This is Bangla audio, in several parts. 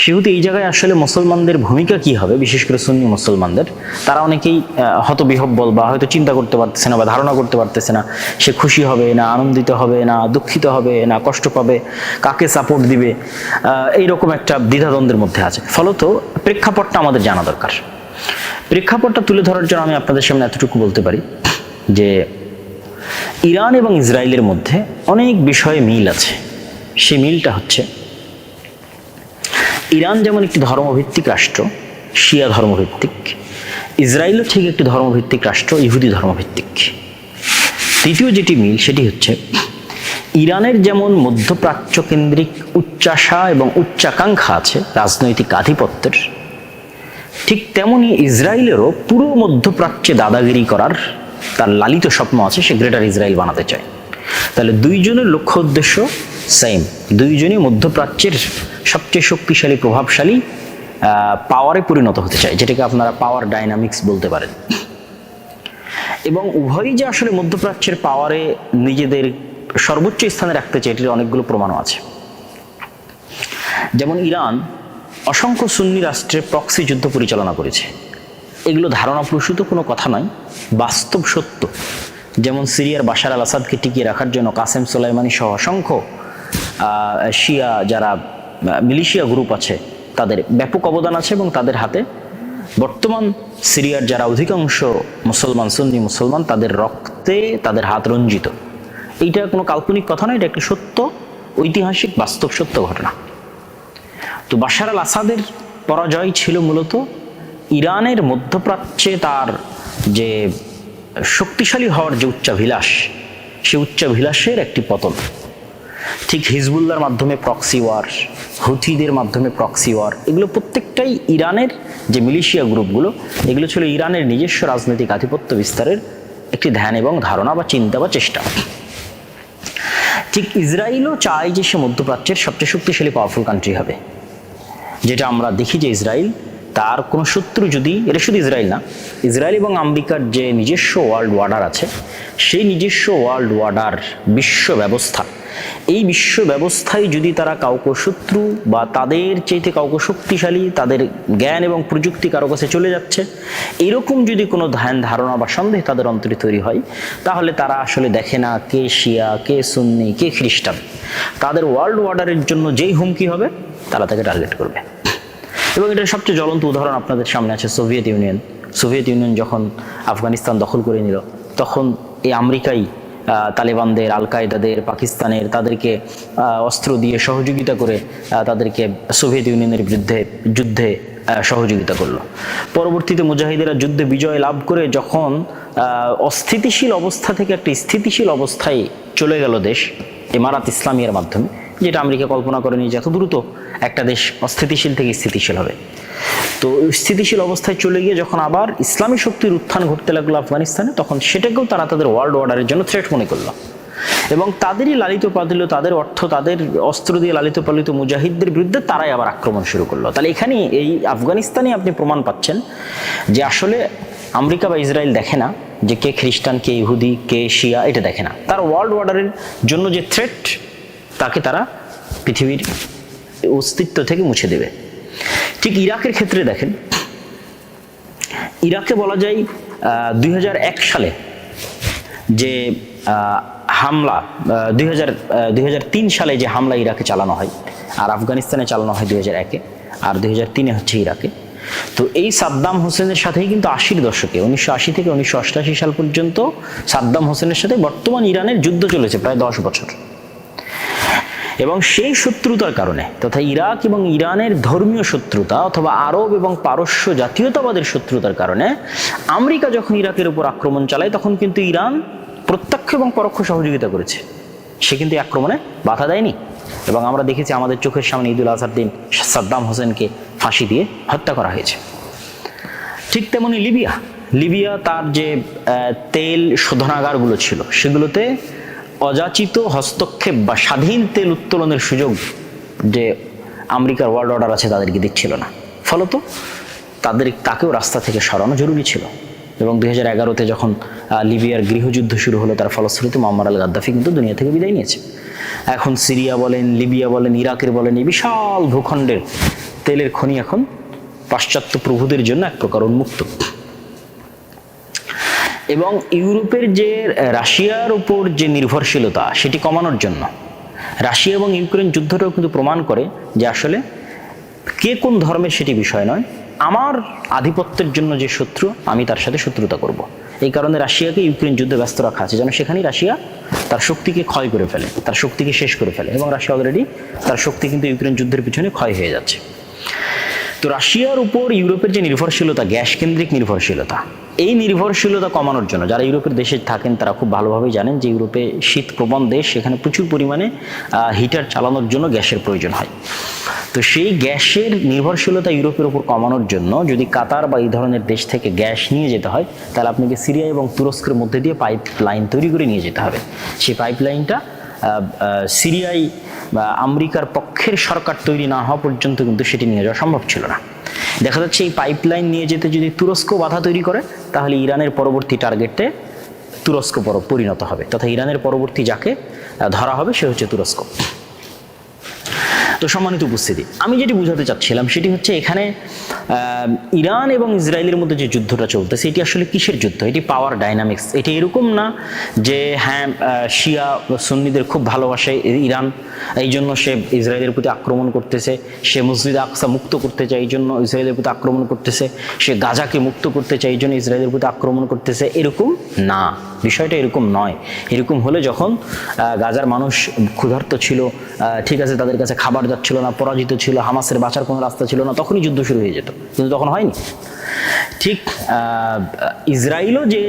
সেহেতু এই জায়গায় আসলে মুসলমানদের ভূমিকা কি হবে, বিশেষ করে সুন্নি মুসলমানদের, তারা অনেকেই হতবিহ্বল বা হয়তো চিন্তা করতে পারতেছে না বা ধারণা করতে পারতেছে না সে খুশি হবে না আনন্দিত হবে না দুঃখিত হবে না কষ্ট পাবে, কাকে সাপোর্ট দিবে, এইরকম একটা দ্বিধাদ্বন্দ্বের মধ্যে আছে। ফলত প্রেক্ষাপটটা আমাদের জানা দরকার। প্রেক্ষাপটটা তুলে ধরার জন্য আমি আপনাদের সামনে এতটুকু বলতে পারি যে ইরান এবং ইসরায়েলের মধ্যে অনেক বিষয়ে মিল আছে। সেই মিলটা হচ্ছে, ইরান যেমন একটি ধর্মভিত্তিক রাষ্ট্র, শিয়া ধর্মভিত্তিক, ইসরায়েলও ঠিক একটি ধর্মভিত্তিক রাষ্ট্র, ইহুদি ধর্মভিত্তিক। তৃতীয় যেটি মিল সেটি হচ্ছে, ইরানের যেমন মধ্যপ্রাচ্য কেন্দ্রিক উচ্চাশা এবং উচ্চাকাঙ্ক্ষা আছে রাজনৈতিক আধিপত্যের, ঠিক তেমনি ইসরায়েলেরও পুরো মধ্যপ্রাচ্যে দাদাগিরি করার তার লালিত স্বপ্ন আছে, সে গ্রেটার ইসরায়েল বানাতে চায়। তাহলে দুইজনের লক্ষ্য উদ্দেশ্য সেম, দুইজনই মধ্যপ্রাচ্যের সবচেয়ে শক্তিশালী প্রভাবশালী পাওয়ারে পরিণত হতে চায়, যেটাকে আপনারা পাওয়ার ডাইনামিক্স বলতে পারেন। এবং উভয়ই যে আসলে মধ্যপ্রাচ্যের পাওয়ারে নিজেদের সর্বোচ্চ স্থানে রাখতে চায় এটির অনেকগুলো প্রমাণও আছে। যেমন ইরান অসংখ্য সুন্নি রাষ্ট্রে প্রক্সি যুদ্ধ পরিচালনা করেছে, এগুলো ধারণাপ্রসূত কোনো কথা নয়, বাস্তব সত্য। যেমন সিরিয়ার বাশার আল আসাদকে টিকিয়ে রাখার জন্য কাসেম সোলাইমানি সহ অসংখ্য শিয়া যারা মিলিশিয়া গ্রুপ আছে তাদের ব্যাপক অবদান আছে, এবং তাদের হাতে বর্তমান সিরিয়ার যারা অধিকাংশ মুসলমান সুন্নি মুসলমান তাদের রক্তে তাদের হাত রঞ্জিত। এইটা কোনো কাল্পনিক কথা নয়, এটা একটা সত্য ঐতিহাসিক বাস্তব সত্য ঘটনা। তো বাশার আল আসাদের পরাজয় ছিল মূলত ইরানের মধ্যপ্রাচ্যে তার যে শক্তিশালী হওয়ার যে উচ্চাভিলাষ, সে উচ্চাভিলাষের একটি পতন। ঠিক হিজবুল্লাহর মাধ্যমে প্রক্সি ওয়ার, হুথিদের মাধ্যমে প্রক্সি ওয়ার, এগুলো প্রত্যেকটাই ইরানের যে মিলিশিয়া গ্রুপগুলো, এগুলো ছিল ইরানের নিজস্ব রাজনৈতিক আধিপত্য বিস্তারের একটি ধ্যান এবং ধারণা বা চিন্তা বা চেষ্টা। ঠিক ইসরায়েলও চায় যে সে মধ্যপ্রাচ্যের সবচেয়ে শক্তিশালী পাওয়ারফুল কান্ট্রি হবে, যেটা আমরা দেখি যে ইসরায়েল তার কোনো শত্রু যদি, এটা শুধু ইসরায়েল না, ইসরায়েল এবং আমেরিকার যে নিজস্ব ওয়ার্ল্ড অর্ডার আছে, সেই নিজস্ব ওয়ার্ল্ড অর্ডার বিশ্ব ব্যবস্থা, এই বিশ্ব ব্যবস্থায় যদি তারা কাউকে শত্রু বা তাদের চাইতে কাউকে শক্তিশালী, তাদের জ্ঞান এবং প্রযুক্তি কারো কাছে চলে যাচ্ছে, এরকম যদি কোনো ধ্যান ধারণা বা সন্দেহ তাদের অন্তরে তৈরি হয়, তাহলে তারা আসলে দেখে না কে শিয়া, কে সুন্নি, কে খ্রিস্টান। তাদের ওয়ার্ল্ড অর্ডারের জন্য যেই হুমকি হবে তারা তাকে টার্গেট করবে। এবং এটার সবচেয়ে জ্বলন্ত উদাহরণ আপনাদের সামনে আছে সোভিয়েত ইউনিয়ন। সোভিয়েত ইউনিয়ন যখন আফগানিস্তান দখল করে নিল, তখন এই আমেরিকাই তালেবানদের, আল কায়দাদের, পাকিস্তানের তাদেরকে অস্ত্র দিয়ে সহযোগিতা করে তাদেরকে সোভিয়েত ইউনিয়নের বিরুদ্ধে যুদ্ধে সহযোগিতা করলো। পরবর্তীতে মুজাহিদেরা যুদ্ধে বিজয় লাভ করে যখন অস্থিতিশীল অবস্থা থেকে একটা স্থিতিশীল অবস্থায় চলে গেল দেশ ইমারাত ইসলামিয়ার মাধ্যমে, যেটা আমেরিকা কল্পনা করেনি যে এত দ্রুত একটা দেশ অস্থিতিশীল থেকে স্থিতিশীল হবে। তো স্থিতিশীল অবস্থায় চলে গিয়ে যখন আবার ইসলামী শক্তির উত্থান ঘটতে লাগলো আফগানিস্তানে, তখন সেটাকেও তারা তাদের ওয়ার্ল্ড অর্ডারের জন্য থ্রেট মনে করলো, এবং তাদেরই লালিত পালিত, তাদের অর্থ, তাদের অস্ত্র দিয়ে লালিত পালিত মুজাহিদদের বিরুদ্ধে তারাই আবার আক্রমণ শুরু করলো। তাহলে এখানে এই আফগানিস্তানে আপনি প্রমাণ পাচ্ছেন যে আসলে আমেরিকা বা ইসরায়েল দেখে না যে কে খ্রিস্টান, কে ইহুদি, কে শিয়া, এটা দেখে না। তার ওয়ার্ল্ড অর্ডারের জন্য যে থ্রেট, তাকে তারা পৃথিবীর অস্তিত্ব থেকে মুছে দেবে। ঠিক ইরাকের ক্ষেত্রে দেখেন, ইরাকে বলা যায় 2001 সালে যে হামলা, 2003 সালে যে হামলা ইরাকে চালানো হয়, আর আফগানিস্তানে চালানো হয় 2001-এ, আর 2003-এ হচ্ছে ইরাকে। তো এই সাদ্দাম হোসেনের সাথেই কিন্তু 80-র দশকে, 1980 থেকে 1988 সাল পর্যন্ত সাদ্দাম হোসেনের সাথে বর্তমান ইরানের যুদ্ধ চলেছে প্রায় 10 বছর। এবং সেই শত্রুতার কারণে, তথা ইরাক এবং ইরানের ধর্মীয় শত্রুতা অথবা আরব এবং পারস্য জাতীয়তাবাদের শত্রুতার কারণে আমেরিকা যখন ইরাকের উপর আক্রমণ চালায়, তখন কিন্তু ইরান প্রত্যক্ষ এবং পরোক্ষ সহযোগিতা করেছে, সে কিন্তু আক্রমণে বাধা দেয়নি। এবং আমরা দেখেছি আমাদের চোখের সামনে ঈদুল আজহার দিন সাদ্দাম হোসেনকে ফাঁসি দিয়ে হত্যা করা হয়েছে। ঠিক তেমনি লিবিয়া তার যে তেল শোধনাগারগুলো ছিল, সেগুলোতে অযাচিত হস্তক্ষেপ বা স্বাধীন তেল উত্তোলনের সুযোগ যে আমেরিকার ওয়ার্ল্ড অর্ডার আছে তাদেরকে দিচ্ছিল না। ফলত তাকেও রাস্তা থেকে সরানো জরুরি ছিল। এবং 2011-তে যখন লিবিয়ার গৃহযুদ্ধ শুরু হলো, তার ফলশ্রুতিতে মুয়াম্মার আল গাদ্দাফি কিন্তু দুনিয়া থেকে বিদায় নিয়েছে। এখন সিরিয়া বলেন, লিবিয়া বলেন, ইরাকের বলেন, এই বিশাল ভূখণ্ডের তেলের খনি এখন পাশ্চাত্য প্রভুদের জন্য এক প্রকার উন্মুক্ত। এবং ইউরোপের যে রাশিয়ার উপর যে নির্ভরশীলতা সেটি কমানোর জন্য রাশিয়া এবং ইউক্রেন যুদ্ধটাও কিন্তু প্রমাণ করে যে আসলে কে কোন ধর্মের সেটি বিষয় নয়, আমার আধিপত্যের জন্য যে শত্রু আমি তার সাথে শত্রুতা করব। এই কারণে রাশিয়াকে ইউক্রেন যুদ্ধে ব্যস্ত রাখা আছে, যেন সেখানেই রাশিয়া তার শক্তিকে ক্ষয় করে ফেলে, তার শক্তিকে শেষ করে ফেলে। এবং রাশিয়া অলরেডি তার শক্তি কিন্তু ইউক্রেন যুদ্ধের পিছনে ক্ষয় হয়ে যাচ্ছে। তো রাশিয়ার উপর ইউরোপের যে নির্ভরশীলতা, গ্যাস কেন্দ্রিক নির্ভরশীলতা, এই নির্ভরশীলতা কমানোর জন্য যারা ইউরোপের দেশে থাকেন তারা খুব ভালোভাবেই জানেন যে ইউরোপে শীতপ্রবণ দেশ, সেখানে প্রচুর পরিমাণে হিটার চালানোর জন্য গ্যাসের প্রয়োজন হয়। তো সেই গ্যাসের নির্ভরশীলতা ইউরোপের উপর কমানোর জন্য যদি কাতার বা এই ধরনের দেশ থেকে গ্যাস নিয়ে যেতে হয়, তাহলে আপনাকে সিরিয়া এবং তুরস্কের মধ্যে দিয়ে পাইপ লাইন তৈরি করে নিয়ে যেতে হবে। সেই পাইপ লাইনটা সিরিয়ায় বা আমেরিকার পক্ষের সরকার তৈরি না হওয়া পর্যন্ত কিন্তু সেটি নিয়ে যাওয়া সম্ভব ছিল না। দেখা যাচ্ছে এই পাইপলাইন নিয়ে যেতে যদি তুরস্ক বাধা তৈরি করে, তাহলে ইরানের পরবর্তী টার্গেটে তুরস্ক পরিণত হবে, তথা ইরানের পরবর্তী যাকে ধরা হবে সে হচ্ছে তুরস্ক। তো সম্মানিত উপস্থিতি, আমি যেটি বোঝাতে চাচ্ছিলাম সেটি হচ্ছে এখানে ইরান এবং ইসরায়েলের মধ্যে যে যুদ্ধটা চলতেছে এটি আসলে কিসের যুদ্ধ? এটি পাওয়ার ডাইনামিক্স। এটি এরকম না যে হ্যাঁ শিয়া সুন্নিদের খুব ভালোবাসে ইরান, এই জন্য সে ইসরায়েলের প্রতি আক্রমণ করতেছে, সে মসজিদ আকসা মুক্ত করতে চায় এই জন্য ইসরায়েলের প্রতি আক্রমণ করতেছে, সে গাজাকে মুক্ত করতে চায় এই জন্য ইসরায়েলের প্রতি আক্রমণ করতেছে, এরকম না। বিষয়টা এরকম নয়। এরকম হলে যখন গাজার মানুষ ক্ষুধার্ত ছিল, ঠিক আছে, তাদের কাছে খাবার যাচ্ছিল না, পরাজিত ছিল, হামাসের বাঁচার কোনো রাস্তা ছিল না, তখনই যুদ্ধ শুরু হয়ে যেত, কিন্তু তখন হয়নি। ঠিক ইসরায়েলও যে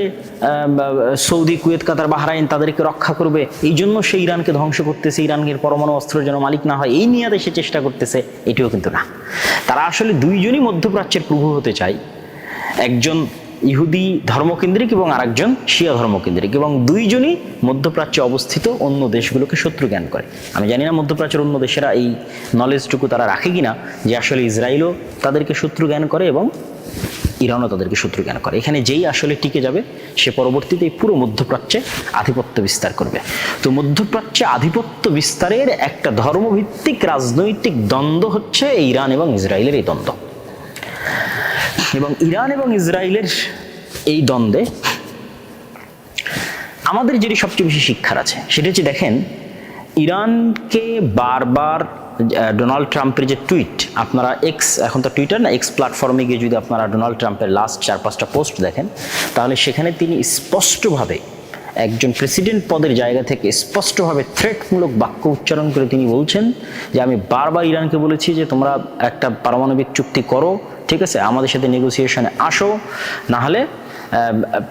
সৌদি, কুয়েত, কাতার, বাহরাইন তাদেরকে রক্ষা করবে এই জন্য সে ইরানকে ধ্বংস করতেছে, ইরানের পরমাণু অস্ত্রের যেন মালিক না হয় এই নিয়ে সে চেষ্টা করতেছে, এটিও কিন্তু না। তারা আসলে দুইজনই মধ্যপ্রাচ্যের প্রভু হতে চায়, একজন ইহুদি ধর্মকেন্দ্রিক এবং আরেকজন শিয়া ধর্মকেন্দ্রিক, এবং দুইজনই মধ্যপ্রাচ্যে অবস্থিত অন্য দেশগুলোকে শত্রু জ্ঞান করে। আমি জানি না মধ্যপ্রাচ্যের অন্য দেশেরা এই নলেজটুকু তারা রাখে কিনা যে আসলে ইসরায়েলও তাদেরকে শত্রু জ্ঞান করে এবং ইরানও তাদেরকে শত্রু জ্ঞান করে। এখানে যেই আসলে টিকে যাবে সে পরবর্তীতে এই পুরো মধ্যপ্রাচ্যে আধিপত্য বিস্তার করবে। তো মধ্যপ্রাচ্যে আধিপত্য বিস্তারের একটা ধর্মভিত্তিক রাজনৈতিক দ্বন্দ্ব হচ্ছে ইরান এবং ইসরায়েলের এই দ্বন্দ্ব। এবং ইরান এবং ইসরায়েলের এই দ্বন্দ্বে আমাদের যেটি সবচেয়ে বেশি শিক্ষার আছে সেটা হচ্ছে, দেখেন, ইরানকে বারবার ডোনাল্ড ট্রাম্পের যে টুইট, আপনারা এক্স, এখন তো টুইটার না, এক্স প্ল্যাটফর্মে গিয়ে যদি আপনারা ডোনাল্ড ট্রাম্পের লাস্ট 4-5টা পোস্ট দেখেন, তাহলে সেখানে তিনি স্পষ্টভাবে একজন প্রেসিডেন্ট পদের জায়গা থেকে স্পষ্টভাবে থ্রেটমূলক বাক্য উচ্চারণ করে তিনি বলছেন যে আমি বারবার ইরানকে বলেছি যে তোমরা একটা পারমাণবিক চুক্তি করো, ঠিক আছে, আমাদের সাথে নেগোসিয়েশনে আসো, না হলে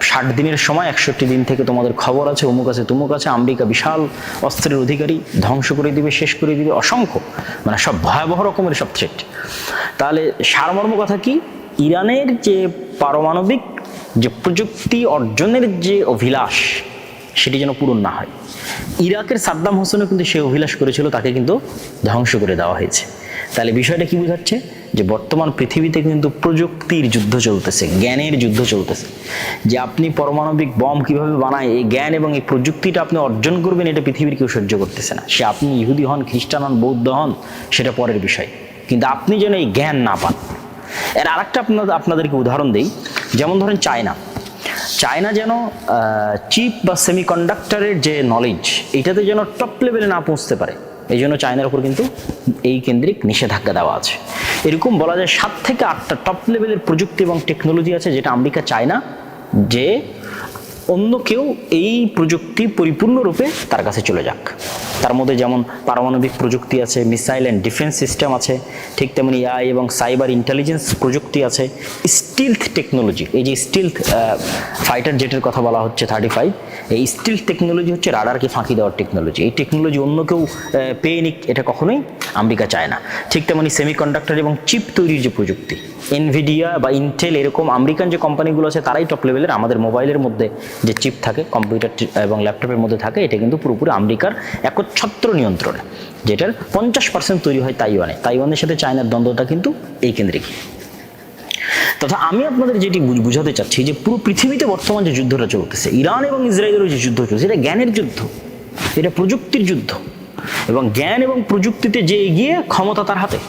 60 দিনের সময় 61 দিন থেকে তোমাদের খবর আছে, অমুক আছে তুমুক আছে, আমেরিকা বিশাল অস্ত্রের অধিকারী, ধ্বংস করে দিবে, শেষ করে দিবে, অসংখ্য, মানে সব ভয়াবহ রকমের সব থ্রেট। তাহলে সারমর্ম কথা কি? ইরানের যে পারমাণবিক যে প্রযুক্তি অর্জনের যে অভিলাষ সেটি যেন পূরণ না হয়। ইরাকের সাদ্দাম হোসেনও কিন্তু সে অভিলাষ করেছিল, তাকে কিন্তু ধ্বংস করে দেওয়া হয়েছে। তাহলে বিষয়টা কি বোঝাচ্ছে? যে বর্তমান পৃথিবীতে কিন্তু প্রযুক্তির যুদ্ধ চলতেছে, জ্ঞানের যুদ্ধ চলতেছে। যে আপনি পারমাণবিক বম কিভাবে বানায়, এই জ্ঞান এবং এই প্রযুক্তিটা আপনি অর্জন করবেন, এটা পৃথিবীর কেউ সহ্য করতেছে না। সে আপনি ইহুদি হন, খ্রিস্টান হন, বৌদ্ধ হন, সেটা পরের বিষয়, কিন্তু আপনি যেন এই জ্ঞান না পান। এর আরেকটা আপনাদেরকে উদাহরণ দেই, যেমন ধরেন চায়না যেন চিপ বা সেমিকন্ডাক্টরের যে নলেজ, এটাতে যেন টপ লেভেলে না পৌঁছতে পারে, এই জন্য চায়নার উপর কিন্তু এই কেন্দ্রিক নিষেধাজ্ঞা দেওয়া আছে। এরকম বলা যায় 7 থেকে 8টা টপ লেভেলের প্রযুক্তি এবং টেকনোলজি আছে যেটা আমেরিকা চায় না যে অন্য কেউ এই প্রযুক্তি পরিপূর্ণরূপে তার কাছে চলে যাক। তার মধ্যে যেমন পারমাণবিক প্রযুক্তি আছে, মিসাইল অ্যান্ড ডিফেন্স সিস্টেম আছে, ঠিক তেমনি এআই এবং সাইবার ইন্টেলিজেন্স প্রযুক্তি আছে, স্টিলথ টেকনোলজি, এই যে স্টিলথ ফাইটার জেটের কথা বলা হচ্ছে 35, এই স্টিলথ টেকনোলজি হচ্ছে রাডারকে ফাঁকি দেওয়ার টেকনোলজি। এই টেকনোলজি অন্য কেউ পেয়ে নিক, এটা কখনোই আমেরিকা চায় না। ঠিক তেমনি সেমিকন্ডাক্টর এবং চিপ তৈরির যে প্রযুক্তি, এনভিডিয়া বা ইন্টেল, এরকম আমেরিকান যে কোম্পানিগুলো আছে তারাই টপ লেভেলের। আমাদের মোবাইলের মধ্যে যে চিপ থাকে, কম্পিউটার এবং ল্যাপটপের মধ্যে থাকে, এটা কিন্তু পুরোপুরি আমেরিকার একচ্ছত্র নিয়ন্ত্রণে, যেটার 50% তৈরি হয় তাইওয়ানে। তাইওয়ানের সাথে চায়নার দ্বন্দ্বটা কিন্তু এই কেন্দ্রিক। তথা আমি আপনাদের যেটি বুঝাতে চাচ্ছি যে পুরো পৃথিবীতে বর্তমান যে যুদ্ধটা চলতেছে, ইরান এবং ইসরায়েলের যে যুদ্ধ চলছে, এটা জ্ঞানের যুদ্ধ, এটা প্রযুক্তির যুদ্ধ, এবং জ্ঞান এবং প্রযুক্তিতে যে এগিয়ে, ক্ষমতা তার হাতে।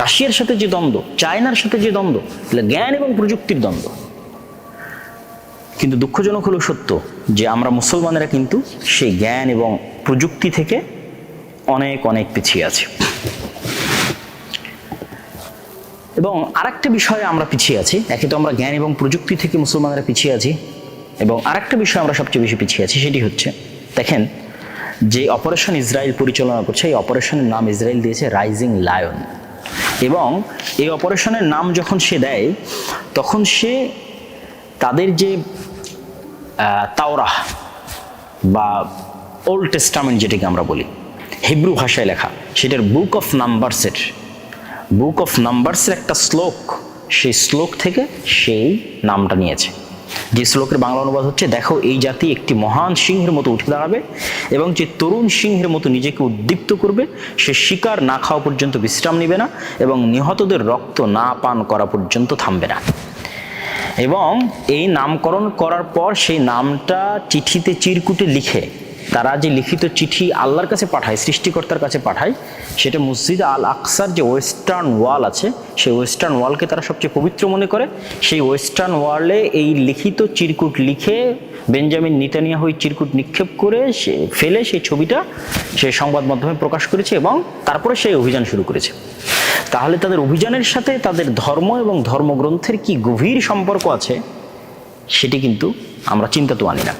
রাশিয়ার সাথে যে দ্বন্দ্ব, চায়নার সাথে যে দ্বন্দ্ব, জ্ঞান এবং প্রযুক্তির দ্বন্দ্ব। কিন্তু দুঃখজনক হলো সত্য যে আমরা মুসলমানেরা কিন্তু সেই জ্ঞান এবং প্রযুক্তি থেকে অনেক অনেক পিছিয়ে আছি। এবং আরেকটা বিষয়ে আমরা পিছিয়ে আছি, একে তো আমরা জ্ঞান এবং প্রযুক্তি থেকে মুসলমানেরা পিছিয়ে আছি, এবং আরেকটা বিষয় আমরা সবচেয়ে বেশি পিছিয়ে আছি, সেটি হচ্ছে দেখেন যে অপারেশন ইসরায়েল পরিচালনা করছে, এই অপারেশনের নাম ইসরায়েল দিয়েছে রাইজিং লায়ন। এবং এই অপারেশনের নাম যখন সে দেয় তখন সে তাদের যে তাওরাহ বা ওল্ড টেস্টামেন্ট যেটাকে আমরা বলি, হিব্রু ভাষায় লেখা, সেটার বুক অফ নাম্বারসের একটা শ্লোক, সেই শ্লোক থেকে সেই নামটা নিয়েছে। যে শ্লোকের বাংলা অনুবাদ হচ্ছে, দেখো এই জাতি একটি মহান সিংহের মতো উঠে দাঁড়াবে এবং যে তরুণ সিংহের মতো নিজেকে উদ্দীপ্ত করবে, সে শিকার না খাওয়া পর্যন্ত বিশ্রাম নেবে না এবং নিহতদের রক্ত না পান করা পর্যন্ত থামবে না। এবং এই নামকরণ করার পর সেই নামটা চিঠিতে চিরকুটে লিখে তারা যে লিখিত চিঠি আল্লাহর কাছে পাঠায়, সৃষ্টিকর্তার কাছে পাঠায়, সেটা মসজিদ আল আকসার যে ওয়েস্টার্ন ওয়াল আছে, সেই ওয়েস্টার্ন ওয়ালকে তারা সবচেয়ে পবিত্র মনে করে। সেই ওয়েস্টার্ন ওয়ালে এই লিখিত চিরকুট লিখে বেঞ্জামিন নেতানিয়াহু চিরকুট নিক্ষেপ করে ফেলে সেই ছবিটা সেই সংবাদ মাধ্যমে প্রকাশ করেছে এবং তারপরে সেই অভিযান শুরু করেছে। তাহলে তাদের অভিযানের সাথে তাদের ধর্ম এবং ধর্মগ্রন্থের কি গভীর সম্পর্ক আছে সেটি কিন্তু আমরা চিন্তা তো আনি না।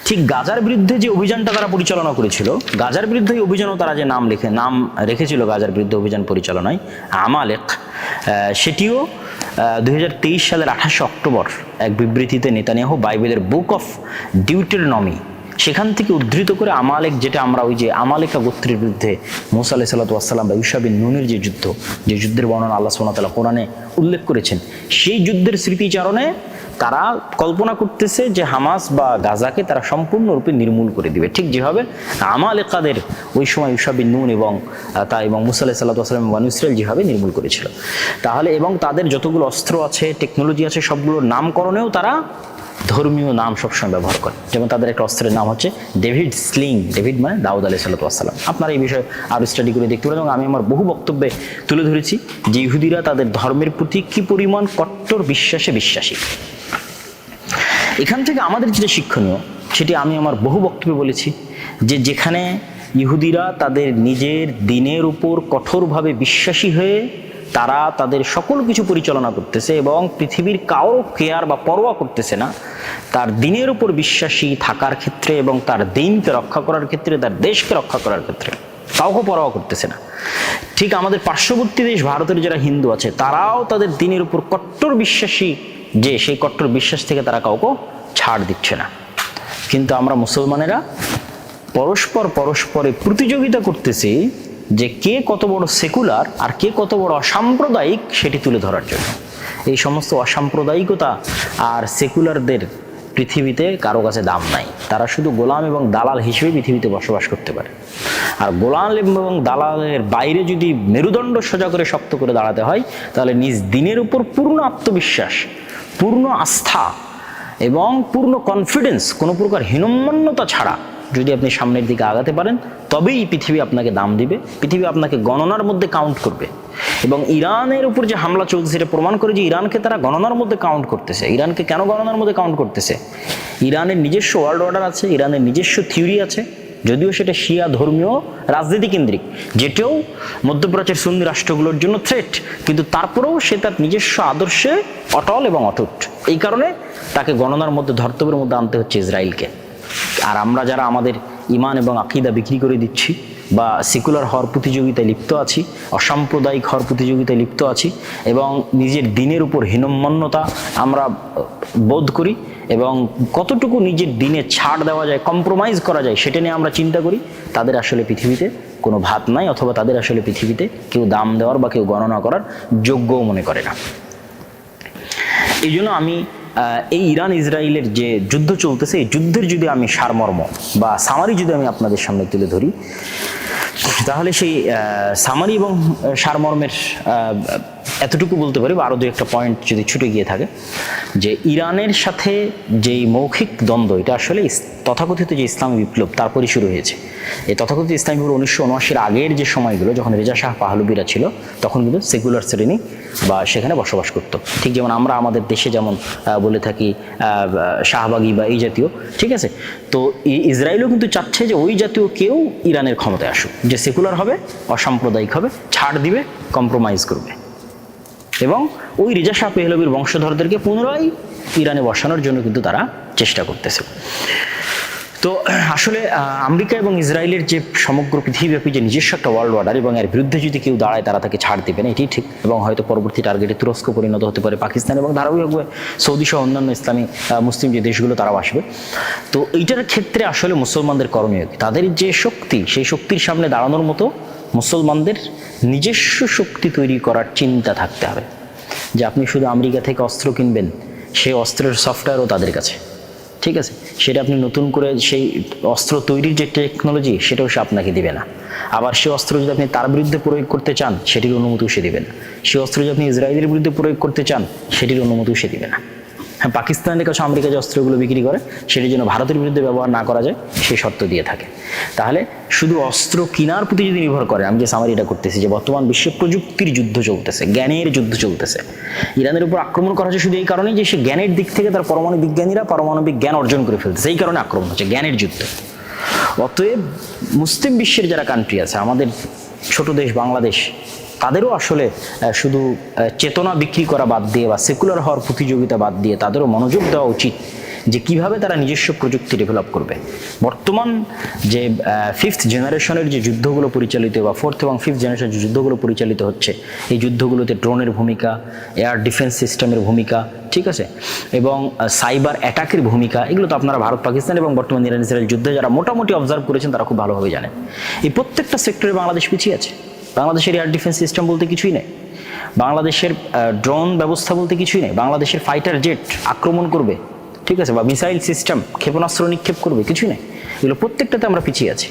ঠিক গাজার বিরুদ্ধে যে অভিযানটা তারা পরিচালনা করেছিল, গাজার বিরুদ্ধে অভিযানও তারা যে নাম রেখেছিল গাজার বিরুদ্ধে অভিযান পরিচালনায়, আমালেক, সেটিও 2023 সালের 28 অক্টোবর এক বিবৃতিতে নেতানিয়াহু বাইবেলের বুক অফ ডিউটেরনমি সেখান থেকে উদ্ধৃত করে আমালেক, যেটা আমরা ওই যে আমালেকা গোত্রের বিরুদ্ধে মুসা আলাইহিস সালাতু ওয়াস সালাম বা ইউশা বিন নূনের যে যুদ্ধের বর্ণনা আল্লাহ সুবহানাহু ওয়া তাআলা কোরআনে উল্লেখ করেছেন, সেই যুদ্ধের স্মৃতিচারণে তারা কল্পনা করতেছে যে হামাস বা গাজাকে তারা সম্পূর্ণরূপে নির্মূল করে দিবে, ঠিক যেভাবে আমালেকাদের ওই সময় ইউশা বিন নূন এবং মুসা আলাইহিস সালাতু ওয়াস সালাম বনু ইসরাইল যেভাবে নির্মূল করেছিল। তাহলে এবং তাদের যতগুলো অস্ত্র আছে, টেকনোলজি আছে, সবগুলোর নামকরণেও তারা ধর্মীয় নাম সবসময় ব্যবহার করে। যেমন তাদের একটা অস্ত্রের নাম হচ্ছে ডেভিড স্লিং, ডেভিড মানে দাউদ আলাইহিস সালাতু ওয়াস সালাম। আপনারা এই বিষয়ে আরও স্টাডি করে দেখতে পারেন। এবং আমি আমার বহু বক্তব্যে তুলে ধরেছি যে ইহুদিরা তাদের ধর্মের প্রতি কি পরিমাণ কট্টর বিশ্বাসী। এখান থেকে আমাদের যেটা শিক্ষণীয় সেটি আমি আমার বহু বক্তব্যে বলেছি যে যেখানে ইহুদিরা তাদের নিজের দিনের উপর কঠোরভাবে বিশ্বাসী হয়ে তারা তাদের সকল কিছু পরিচালনা করতেছে এবং পৃথিবীর কারো কেয়ার বা পরোয়া করতেছে না, তার দিনের উপর বিশ্বাসী থাকার ক্ষেত্রে এবং তার দিনকে রক্ষা করার ক্ষেত্রে, তার দেশকে রক্ষা করার ক্ষেত্রে কাউকে পরোয়া করতেছে না। ঠিক আমাদের পার্শ্ববর্তী দেশ ভারতের যারা হিন্দু আছে তারাও তাদের দিনের উপর কট্টর বিশ্বাসী, যে সেই কট্টর বিশ্বাস থেকে তারা কাউকে ছাড় দিচ্ছে না। কিন্তু আমরা মুসলমানেরা পরস্পরে প্রতিযোগিতা করতেছি যে কে কত বড় সেকুলার আর কে কত বড় অসাম্প্রদায়িক সেটি তুলে ধরার জন্য। এই সমস্ত অসাম্প্রদায়িকতা আর সেকুলারদের পৃথিবীতে কারো কাছে দাম নাই। তারা শুধু গোলাম এবং দালাল হিসেবে পৃথিবীতে বসবাস করতে পারে। আর গোলাম এবং দালালের বাইরে যদি মেরুদণ্ড সোজা করে শক্ত করে দাঁড়াতে হয় তাহলে নিজ দিনের উপর পূর্ণ আত্মবিশ্বাস, পূর্ণ আস্থা এবং পূর্ণ কনফিডেন্স, কোনো প্রকার হীনম্মন্যতা ছাড়া যদি আপনি সামনের দিকে আগাতে পারেন তবেই পৃথিবী আপনাকে দাম দিবে, পৃথিবী আপনাকে গণনার মধ্যে কাউন্ট করবে। এবং ইরানের উপর যে হামলা চলছে সেটা প্রমাণ করে যে ইরানকে তারা গণনার মধ্যে কাউন্ট করতেছে। ইরানকে কেন গণনার মধ্যে কাউন্ট করতেছে? ইরানের নিজস্ব ওয়ার্ল্ড অর্ডার আছে, ইরানের নিজস্ব থিওরি আছে, যদিও সেটা শিয়া ধর্মীয় রাজনীতি কেন্দ্রিক, যেটাও মধ্যপ্রাচ্যের সুন্নি রাষ্ট্রগুলোর জন্য থ্রেট, কিন্তু তারপরেও সে তার নিজস্ব আদর্শে অটল এবং অটুট। এই কারণে তাকে গণনার মধ্যে, ধর্তব্যের মধ্যে আনতে হচ্ছে ইসরায়েলকে। আর আমরা যারা আমাদের ইমান এবং আকীদা বিক্রি করে দিচ্ছি বা সেকুলার হওয়ার প্রতিযোগিতায় লিপ্ত আছি, অসাম্প্রদায়িক হওয়ার প্রতিযোগিতায় লিপ্ত আছি এবং নিজের দিনের উপর হীনম্মন্যতা আমরা বোধ করি এবং কতটুকু নিজের দিনে ছাড় দেওয়া যায়, কম্প্রোমাইজ করা যায় সেটা নিয়ে আমরা চিন্তা করি, তাদের আসলে পৃথিবীতে কোনো ভাত নাই, অথবা তাদের আসলে পৃথিবীতে কেউ দাম দেওয়ার বা কেউ গণনা করার যোগ্যও মনে করে না। এই জন্য আমি এই ইরান ইসরায়েলের যে যুদ্ধ চলতেছে, এই যুদ্ধের যদি আমি সারমর্ম বা সামারি যদি আমি আপনাদের সামনে তুলে ধরি, তাহলে সেই সামারি এবং সারমর্মের এতটুকু বলতে পারি, বা আরও দু একটা পয়েন্ট যদি ছুটে গিয়ে থাকে, যে ইরানের সাথে যেই মৌখিক দ্বন্দ্ব, এটা আসলে তথাকথিত যে ইসলামী বিপ্লব তারপরই শুরু হয়েছে। এই তথাকথিত ইসলামী বিপ্লব 1979-এর আগের যে সময়গুলো, যখন রেজা শাহ পাহলবিরা ছিল, তখন কিন্তু সেকুলার শ্রেণী বা সেখানে বসবাস করতো। ঠিক যেমন আমরা আমাদের দেশে যেমন বলে থাকি শাহবাগী বা এই জাতীয়, ঠিক আছে। তো ইসরায়েলও কিন্তু চাচ্ছে যে ওই জাতীয় কেউ ইরানের ক্ষমতায় আসুক, যে সেকুলার হবে, অসাম্প্রদায়িক হবে, ছাড় দিবে, কম্প্রোমাইজ করবে, এবং ওই রেজা শাহ পেহলভির বংশধরদেরকে পুনরায় ইরানে বসানোর জন্য কিন্তু তারা চেষ্টা করতেছে। তো আসলে আমেরিকা এবং ইসরায়েলের যে সমগ্র পৃথিবীব্যাপী যে নিজস্ব একটা ওয়ার্ল্ড অর্ডার, এবং এর বিরুদ্ধে যদি কেউ দাঁড়ায় তারা তাকে ছাড় দেবে না, এটি ঠিক। এবং হয়তো পরবর্তী টার্গেটে তুরস্ক পরিণত হতে পারে, পাকিস্তান, এবং ধারাবাহিকভাবে সৌদি সহ অন্যান্য ইসলামী মুসলিম যে দেশগুলো তারাও আসবে। তো এইটার ক্ষেত্রে আসলে মুসলমানদের করণীয় কি? তাদের যে শক্তি, সেই শক্তির সামনে দাঁড়ানোর মতো মুসলমানদের নিজস্ব শক্তি তৈরি করার চিন্তা থাকতে হবে। যে আপনি শুধু আমেরিকা থেকে অস্ত্র কিনবেন, সেই অস্ত্রের সফটওয়্যারও তাদের কাছে, ঠিক আছে। সেটা আপনি নতুন করে সেই অস্ত্র তৈরির যে টেকনোলজি, সেটাও সে আপনাকে দিবে না। আবার সেই অস্ত্র যদি আপনি তার বিরুদ্ধে প্রয়োগ করতে চান, সেটির অনুমতিও সে দিবে না। সেই অস্ত্র যদি আপনি ইসরায়েলের বিরুদ্ধে প্রয়োগ করতে চান, সেটির অনুমতিও সে দিবে না। হ্যাঁ, পাকিস্তানের কাছে আমেরিকা যে অস্ত্রগুলো বিক্রি করে, সেটি যেন ভারতের বিরুদ্ধে ব্যবহার না করা যায়, সেই শর্ত দিয়ে থাকে। তাহলে শুধু অস্ত্র কেনার প্রতি যদি নির্ভর করে, আমি যে সামারিটা করতেছি, যে বর্তমান বিশ্বে প্রযুক্তির যুদ্ধ চলতেছে, জ্ঞানের যুদ্ধ চলতেছে। ইরানের উপর আক্রমণ করা হচ্ছে শুধু এই কারণেই যে সে জ্ঞানের দিক থেকে তার পরমাণু বিজ্ঞানীরা পারমাণবিক জ্ঞান অর্জন করে ফেলতেছে, এই কারণে আক্রমণ হচ্ছে, জ্ঞানের যুদ্ধ। অতএব মুসলিম বিশ্বের যারা কান্ট্রি আছে, আমাদের ছোট দেশ বাংলাদেশ, তাদেরও আসলে শুধু চেতনা বিক্রি করা বাদ দিয়ে বা সেকুলার হওয়ার প্রতিযোগিতা বাদ দিয়ে তাদেরও মনোযোগ দেওয়া উচিত যে কিভাবে তারা নিজস্ব প্রযুক্তি ডেভেলপ করবে। বর্তমান যে ফিফথ জেনারেশনের যে যুদ্ধগুলো পরিচালিত, বা ফোর্থ এবং ফিফথ জেনারেশনের যে যুদ্ধগুলো পরিচালিত হচ্ছে, এই যুদ্ধগুলোতে ড্রোনের ভূমিকা, এয়ার ডিফেন্স সিস্টেমের ভূমিকা, ঠিক আছে, এবং সাইবার অ্যাটাকের ভূমিকা, এগুলো তো আপনারা ভারত পাকিস্তান এবং বর্তমান ইরান ইসরায়েল যুদ্ধে যারা মোটামুটি অবজার্ভ করেছেন তারা খুব ভালোভাবে জানেন। এই প্রত্যেকটা সেক্টরে বাংলাদেশ পিছিয়ে আছে। বাংলাদেশের এয়ার ডিফেন্স সিস্টেম বলতে কিছুই নেই, বাংলাদেশের ড্রোন ব্যবস্থা বলতে কিছুই নেই, বাংলাদেশের ফাইটার জেট আক্রমণ করবে, ঠিক আছে, বা মিসাইল সিস্টেম, ক্ষেপণাস্ত্র নিক্ষেপ করবে, কিছুই নেই। এগুলো প্রত্যেকটাতে আমরা পিছিয়ে আছি।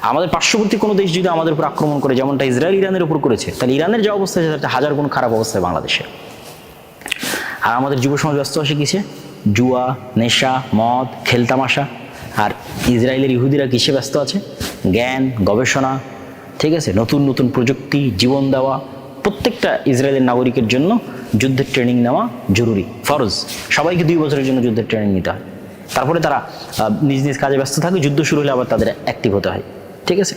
আমাদের পার্শ্ববর্তী কোনো দেশ যদি আমাদের উপর আক্রমণ করে, যেমনটা ইসরায়েল ইরানের উপর করেছে, তাহলে ইরানের যে অবস্থা আছে তার হাজার গুণ খারাপ অবস্থায় বাংলাদেশের। আর আমাদের যুব সমাজ ব্যস্ত আছে কিসে? জুয়া, নেশা, মদ, খেলতামাশা। আর ইসরায়েলের ইহুদিরা কিসে ব্যস্ত আছে? জ্ঞান, গবেষণা, ঠিক আছে, নতুন নতুন প্রযুক্তি, জীবন দেওয়া। প্রত্যেকটা ইসরায়েলের নাগরিকের জন্য যুদ্ধের ট্রেনিং নেওয়া জরুরি, ফরজ। সবাইকে 2 বছরের জন্য যুদ্ধের ট্রেনিং নিতে হয়, তারপরে তারা নিজ নিজ কাজে ব্যস্ত থাকে। যুদ্ধ শুরু হলে আবার তাদের অ্যাক্টিভ হতে হয়, ঠিক আছে।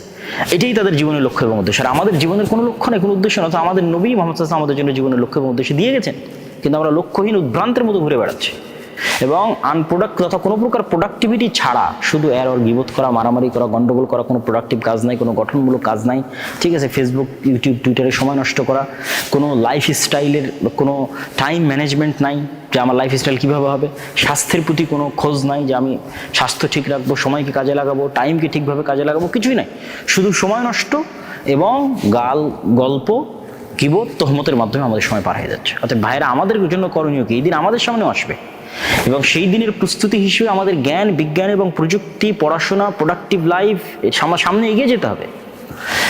এটাই তাদের জীবনের লক্ষ্য এবং উদ্দেশ্য। আর আমাদের জীবনের কোনো লক্ষ্য নেই, কোনো উদ্দেশ্য না। তো আমাদের নবী মুহাম্মদ সাল্লাল্লাহু আলাইহি ওয়াসাল্লাম আমাদের জন্য জীবনের লক্ষ্য এবং উদ্দেশ্য দিয়ে গেছেন, কিন্তু আমরা লক্ষ্যহীন উদ্ভ্রান্তের মতো ঘুরে বেড়াচ্ছি, এবং আনপ্রোডাক্ট তথা কোনো প্রকার প্রোডাক্টিভিটি ছাড়া শুধু এর গিবত করা, মারামারি করা, গন্ডগোল করা, কোনো প্রোডাক্টিভ কাজ নাই, কোনো গঠনমূলক কাজ নাই, ঠিক আছে। ফেসবুক, ইউটিউব, টুইটারে সময় নষ্ট করা, কোনো লাইফ স্টাইলের কোনো টাইম ম্যানেজমেন্ট নাই, যে আমার লাইফ স্টাইল কীভাবে হবে। স্বাস্থ্যের প্রতি কোনো খোঁজ নাই, যে আমি স্বাস্থ্য ঠিক রাখবো, সময়কে কাজে লাগাবো, টাইমকে ঠিকভাবে কাজে লাগাবো, কিছুই নাই। শুধু সময় নষ্ট এবং গল্প, কিবোধ, তহমতের মাধ্যমে আমাদের সময় পার হয়ে যাচ্ছে। অর্থাৎ ভাইরা, আমাদের জন্য করণীয় কি? এই দিন আমাদের সামনেও আসবে, এবং সেই দিনের প্রস্তুতি হিসেবে আমাদের জ্ঞান, বিজ্ঞান এবং প্রযুক্তি, পড়াশোনা, প্রোডাক্টিভ লাইফ সামনে এগিয়ে যেতে হবে,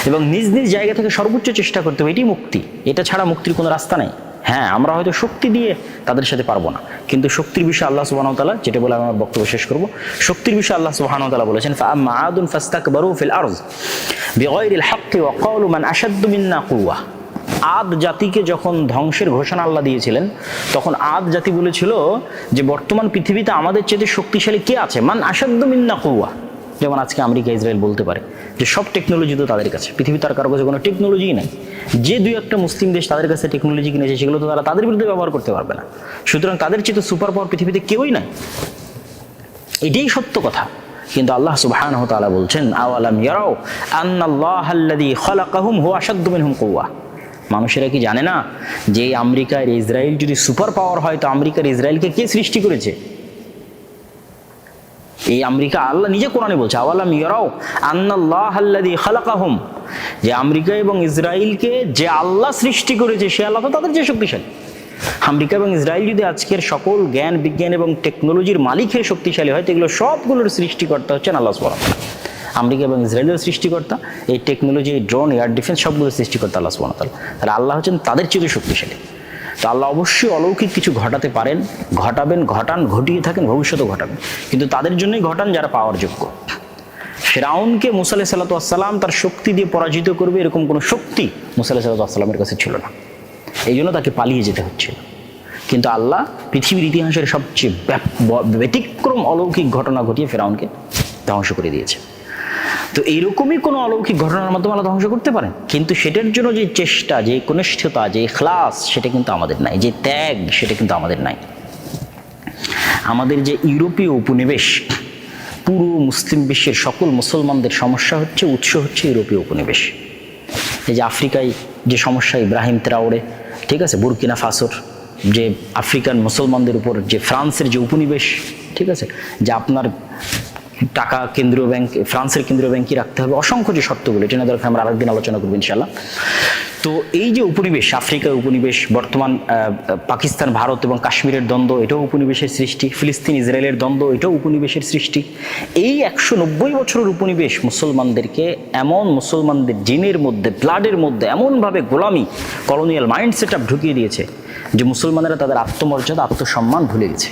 এবং নিজ নিজ জায়গা থেকে সর্বোচ্চ চেষ্টা করতে হবে। এটি মুক্তি, এটা ছাড়া মুক্তির কোনো রাস্তা নেই। হ্যাঁ, আমরা হয়তো শক্তি দিয়ে তাদের সাথে পারবো না, কিন্তু শক্তির বিষয়ে আল্লাহ সুবহানাহু ওয়া তাআলা, যেটা বলে আমি আমার বক্তব্য শেষ করব, শক্তির বিষয়ে আল্লাহ সুবহানাহু ওয়া তাআলা বলেছেন, ফাআম্মা আদুন ফাস্তাকবারু ফিল আরদ বিগাইরিল হাক্কি ওয়া ক্বালু মান আশাদ্দু মিন্না কুওয়া। আদ জাতিকে যখন ধ্বংসের ঘোষণা আল্লাহ দিয়েছিলেন, তখন আদ জাতি বলেছিল যে বর্তমান পৃথিবীতে আমাদের চেয়ে শক্তিশালী কে আছে? মান আশাদ্দু মিন্না কুওয়া। যেমন আজকে আমেরিকা, ইসরায়েল বলতে পারে যে সব টেকনোলজি তো তাদের কাছে, পৃথিবীতে আর কারো কাছে কোনো টেকনোলজিই নাই। যে 2-1টা মুসলিম দেশ তাদের কাছে টেকনোলজি কিনেছে, সেগুলো তো তারা তাদের বিরুদ্ধে ব্যবহার করতে পারবে না। সুতরাং তাদের চেয়ে সুপার পাওয়ার পৃথিবীতে কেউই নাই, এটাই সত্য কথা। কিন্তু আল্লাহ সুবহানাহু ওয়া তাআলা বলছেন, আওয়ালাম ইয়ারাউ আন্নাল্লাহাল্লাযী খালাকাহুম হুয়া আশাদ্দু মিনহুম কুওয়া। মানুষেরা কি জানে না যে আমেরিকা আর ইসরায়েল যদি সুপার পাওয়ার হয়, তো আমেরিকার ইসরায়েলকে কে সৃষ্টি করেছে? এই আমেরিকা, আল্লাহ নিজে কোরআনে বলছে, আওয়ালাম ইয়ারাউ আন্নাল্লাহাল্লাযী খালাকাহুম, যে আমেরিকা এবং ইসরায়েলকে যে আল্লাহ সৃষ্টি করেছে, সে আল্লাহ তো তাদের যে শক্তিশালী। আমেরিকা এবং ইসরায়েল যদি আজকের সকল জ্ঞান, বিজ্ঞান এবং টেকনোলজির মালিক হয়ে শক্তিশালী হয়, তো এগুলো সবগুলোর সৃষ্টিকর্তা হচ্ছেন আল্লাহ সুবহানাহু ওয়া তাআলা। আমেরিকা এবং ইসরায়েলের সৃষ্টিকর্তা, এই টেকনোলজি, এই ড্রোন, এয়ার ডিফেন্স সবগুলো সৃষ্টিকর্তা আল্লাহ সুবহানাহু ওয়া তাআলা। তাহলে আল্লাহ হচ্ছেন তাদের চেয়ে শক্তিশালী। তো আল্লাহ অবশ্যই অলৌকিক কিছু ঘটাতে পারেন, ঘটাবেন, ঘটান, ঘটিয়ে থাকেন, ভবিষ্যতেও ঘটাবেন, কিন্তু তাদের জন্যই ঘটান যারা পাওয়ার যোগ্য। ফিরআউনকে মুসা আলাইহিস সালাতু ওয়াস সালাম তার শক্তি দিয়ে পরাজিত করবে এরকম কোনো শক্তি মুসা আলাইহিস সালাতু ওয়াস সালামের কাছে ছিল না, এই জন্য তাকে পালিয়ে যেতে হচ্ছিল। কিন্তু আল্লাহ পৃথিবীর ইতিহাসের সবচেয়ে ব্যতিক্রম অলৌকিক ঘটনা ঘটিয়ে ফিরআউনকে ধ্বংস করে দিয়েছে। তো এইরকমই কোনো অলৌকিক ঘটনার মাধ্যমে আল্লাহ ধ্বংস করতে পারেন, কিন্তু সেটার জন্য যে চেষ্টা, যে কনিষ্ঠতা, যে ইখলাস, সেটা কিন্তু আমাদের নাই, যে ত্যাগ, সেটা কিন্তু আমাদের নাই। আমাদের যে ইউরোপীয় উপনিবেশ, পুরো মুসলিম বিশ্বের সকল মুসলমানদের সমস্যা হচ্ছে, উৎস হচ্ছে ইউরোপীয় উপনিবেশ। এই যে আফ্রিকায় যে সমস্যা, ইব্রাহিম ট্রাওরে, ঠিক আছে, বুরকিনা ফাসোর যে আফ্রিকান মুসলমানদের উপর যে ফ্রান্সের যে উপনিবেশ, ঠিক আছে, যে আপনার টাকা কেন্দ্রীয় ব্যাংক, ফ্রান্সের কেন্দ্রীয় ব্যাংকই রাখতে হবে, অসংখ্য যে শর্তগুলো, এটা না দরকার আমরা আরেকদিন আলোচনা করবো ইনশাআল্লাহ। তো এই যে উপনিবেশ, আফ্রিকার উপনিবেশ, বর্তমান পাকিস্তান, ভারত এবং কাশ্মীরের দ্বন্দ্ব, এটাও উপনিবেশের সৃষ্টি, ফিলিস্তিন ইসরায়েলের দ্বন্দ্ব, এটাও উপনিবেশের সৃষ্টি। এই 190 বছরের উপনিবেশ মুসলমানদেরকে এমন, মুসলমানদের জিনের মধ্যে, ব্লাডের মধ্যে এমনভাবে গোলামি, কলোনিয়াল মাইন্ড সেট আপ ঢুকিয়ে দিয়েছে যে মুসলমানেরা তাদের আত্মমর্যাদা, আত্মসম্মান ভুলে গেছে।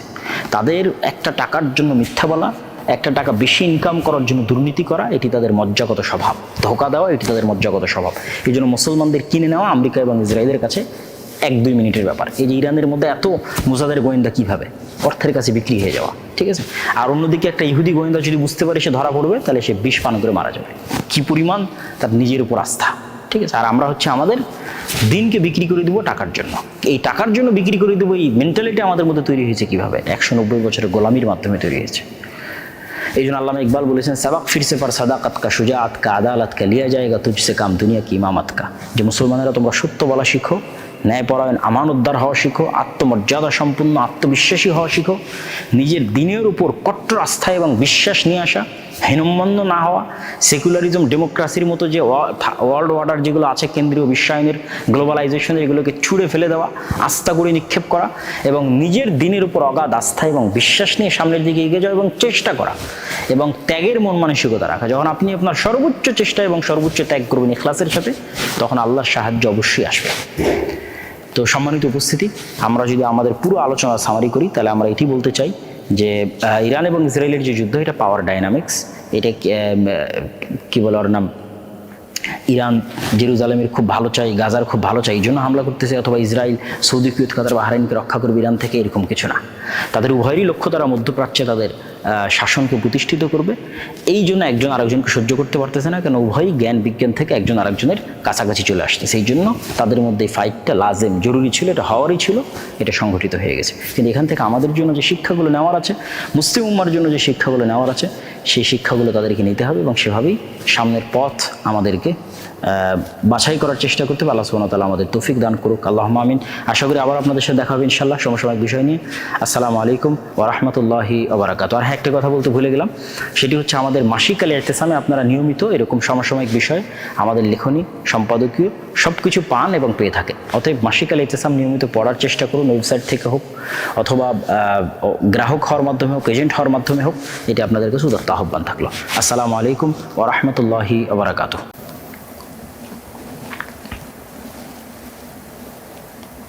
তাদের একটা টাকার জন্য মিথ্যা বলা, একটা টাকা বেশি ইনকাম করার জন্য দুর্নীতি করা, এটি তাদের মজ্জাগত স্বভাব। ধোঁকা দেওয়া, এটি তাদের মজ্জাগত স্বভাব। এই জন্য মুসলমানদের কিনে নেওয়া আমেরিকা এবং ইসরায়েলের কাছে 1-2 মিনিটের ব্যাপার। এই যে ইরানের মধ্যে এত মুজাদের গোয়েন্দা কিভাবে অর্থের কাছে বিক্রি হয়ে যাওয়া, ঠিক আছে। আর অন্যদিকে একটা ইহুদি গোয়েন্দা যদি বুঝতে পারে সে ধরা পড়বে, তাহলে সে বিষ পান করে মারা যাবে। কি পরিমাণ তার নিজের উপর আস্থা, ঠিক আছে। আর আমরা হচ্ছে আমাদের দিনকে বিক্রি করে দেবো টাকার জন্য, এই টাকার জন্য বিক্রি করে দেবো, এই মেন্টালিটি আমাদের মধ্যে তৈরি হয়েছে কিভাবে? 190 বছরের গোলামির মাধ্যমে তৈরি হয়েছে। এই জন্য আল্লামা ইকবাল বলেছেন, সাবাক ফিরসে পার সাদাকাত কা, সুজাআত কা, আদালত কা, লিয়া জায়েগা তুঝসে কাম দুনিয়া কি ইমামত কা। যে মুসলমানেরা তোমরা সত্য বলা শিখো, ন্যায়পরায়ণ, আমানতদার হওয়া শিখো, আত্মমর্যাদা সম্পন্ন, আত্মবিশ্বাসী হওয়া শিখো, নিজের দিনের উপর কট্টর আস্থা এবং বিশ্বাস নিয়ে আসা, হীনম্মন্য না হওয়া, সেকুলারিজম, ডেমোক্রেসির মতো যে ওয়ার্ল্ড অর্ডার যেগুলো আছে, কেন্দ্রীয় বিশ্বায়নের, গ্লোবালাইজেশনের, এগুলোকে ছুঁড়ে ফেলে দেওয়া, আস্থা করে নিক্ষেপ করা এবং নিজের দিনের উপর অগাধ আস্থা এবং বিশ্বাস নিয়ে সামনের দিকে এগিয়ে যাওয়া এবং চেষ্টা করা এবং ত্যাগের মন মানসিকতা রাখা। যখন আপনি আপনার সর্বোচ্চ চেষ্টা এবং সর্বোচ্চ ত্যাগ করবেন ইখলাসের সাথে, তখন আল্লাহর সাহায্য অবশ্যই আসবে। তো সম্মানিত উপস্থিতি, আমরা যদি আমাদের পুরো আলোচনা সামারি করি, তাহলে আমরা এটি বলতে চাই যে ইরান এবং ইসরায়েলের যে যুদ্ধ, এটা পাওয়ার ডাইনামিক্স। এটা কি বলে ওর নাম, ইরান জেরুজালেমের খুব ভালো চাই, গাজার খুব ভালো চাই, এই জন্য হামলা করতেছে, অথবা ইসরায়েল সৌদি, কুয়েত, কাতার, বাহরাইনকে রক্ষা করবে ইরান থেকে, এরকম কিছু না। তাদের উভয়েরই লক্ষ্য তারা মধ্যপ্রাচ্যে তাদের শাসনকে প্রতিষ্ঠিত করবে। এই জন্য একজন আরেকজনকে সহ্য করতে পারতেছে না, কেন উভয়ই জ্ঞান বিজ্ঞান থেকে একজন আরেকজনের কাছাকাছি চলে আসছে। সেই জন্য তাদের মধ্যে এই ফাইটটা লাজেম, জরুরি ছিল, এটা হওয়ারই ছিল, এটা সংঘটিত হয়ে গেছে। কিন্তু এখান থেকে আমাদের জন্য যে শিক্ষাগুলো নেওয়ার আছে, মুসলিম উম্মার জন্য যে শিক্ষাগুলো নেওয়ার আছে, সেই শিক্ষাগুলো তাদেরকে নিতে হবে এবং সেভাবেই সামনের পথ আমাদেরকে বাছাই করার চেষ্টা করতে হবে। আল্লাহ সুবহানাহু ওয়া তাআলা আমাদের তৌফিক দান করুক, আল্লাহুম্মা আমিন। আশা করি আবার আপনাদের সাথে দেখা হবে ইনশাআল্লাহ সমসাময়িক বিষয় নিয়ে। আসসালামু আলাইকুম ওয়া রাহমাতুল্লাহি ওয়া বারাকাতুহু। আর হ্যাঁ, একটা কথা বলতে ভুলে গেলাম, সেটি হচ্ছে আমাদের মাসিক আল ইতিসামে আপনারা নিয়মিত এরকম সমসাময়িক বিষয়, আমাদের লেখনী, সম্পাদকীয় সব কিছু পান এবং পেয়ে থাকেন। অতএব মাসিক আল ইতিসাম নিয়মিত পড়ার চেষ্টা করুন, ওয়েবসাইট থেকে হোক অথবা গ্রাহক হওয়ার মাধ্যমে হোক, এজেন্ট হওয়ার মাধ্যমে হোক। এটি আপনাদের কাছে উদাত্ত আহ্বান থাকলো। আসসালামু আলাইকুম ওয়া রাহমাতুল্লাহি ওয়া বারাকাতুহু।